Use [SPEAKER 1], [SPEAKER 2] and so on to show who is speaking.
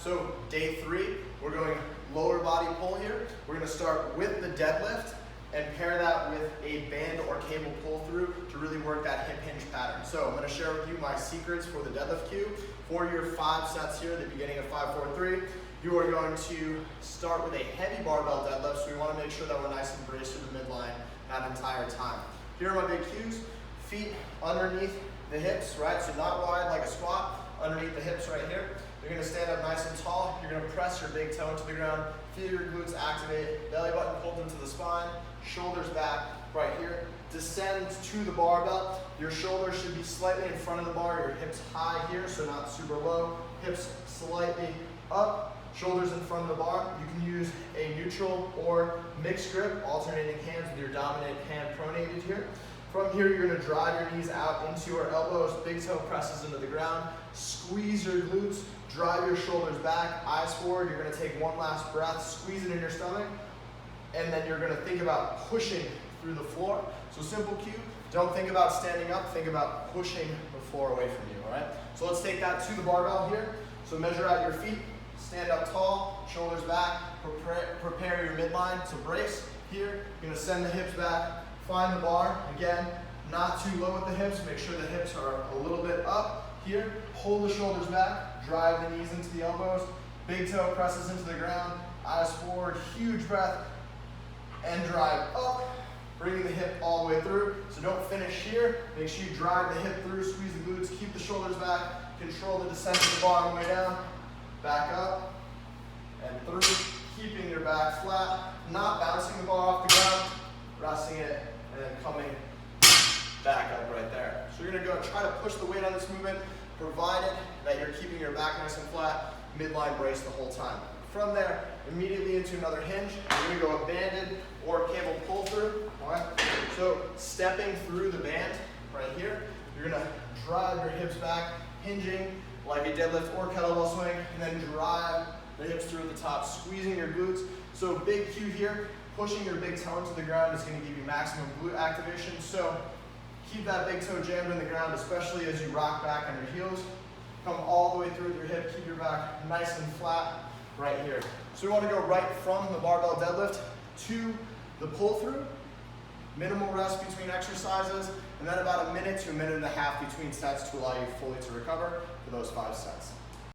[SPEAKER 1] So day 3, we're going lower body pull here. We're gonna start with the deadlift and pair that with a band or cable pull through to really work that hip hinge pattern. So I'm gonna share with you my secrets for the deadlift cue. For your 5 sets here, the beginning of 5, 4, 3, you are going to start with a heavy barbell deadlift, so we wanna make sure that we're nice and braced through the midline that entire time. Here are my big cues. Feet underneath the hips, right? So not wide like a squat, underneath the hips right here. You're gonna stand up nice and tall. You're gonna press your big toe into the ground, feel your glutes activate, belly button pulled into the spine, shoulders back right here. Descend to the barbell. Your shoulders should be slightly in front of the bar, your hips high here, so not super low. Hips slightly up, shoulders in front of the bar. You can use a neutral or mixed grip, alternating hands with your dominant hand pronated here. From here, you're gonna drive your knees out into your elbows, big toe presses into the ground, squeeze your glutes, drive your shoulders back, eyes forward. You're gonna take one last breath, squeeze it in your stomach, and then you're gonna think about pushing through the floor. So simple cue, don't think about standing up, think about pushing the floor away from you, all right? So let's take that to the barbell here. So measure out your feet, stand up tall, shoulders back, prepare your midline to brace. Here, you're gonna send the hips back, find the bar. Again, not too low with the hips, make sure the hips are a little bit up. Here, pull the shoulders back, drive the knees into the elbows, big toe presses into the ground, eyes forward, huge breath, and drive up, bringing the hip all the way through. So don't finish here, make sure you drive the hip through, squeeze the glutes, keep the shoulders back, control the descent of the bar on the way down, back up, and through, keeping your back flat, not bouncing the bar off the ground, resting it, and then coming back up right there. So you're gonna go try to push the weight on this movement, provided that you're keeping your back nice and flat, midline brace the whole time. From there, immediately into another hinge. You're gonna go a banded or cable pull through, all right? So stepping through the band right here, you're gonna drive your hips back, hinging like a deadlift or kettlebell swing, and then drive the hips through at the top, squeezing your glutes. So big cue here, pushing your big toe into the ground is gonna give you maximum glute activation. So keep that big toe jammed in the ground, especially as you rock back on your heels. Come all the way through with your hip, keep your back nice and flat right here. So we wanna go right from the barbell deadlift to the pull through, minimal rest between exercises, and then about a minute to a minute and a half between sets to allow you fully to recover for those 5 sets.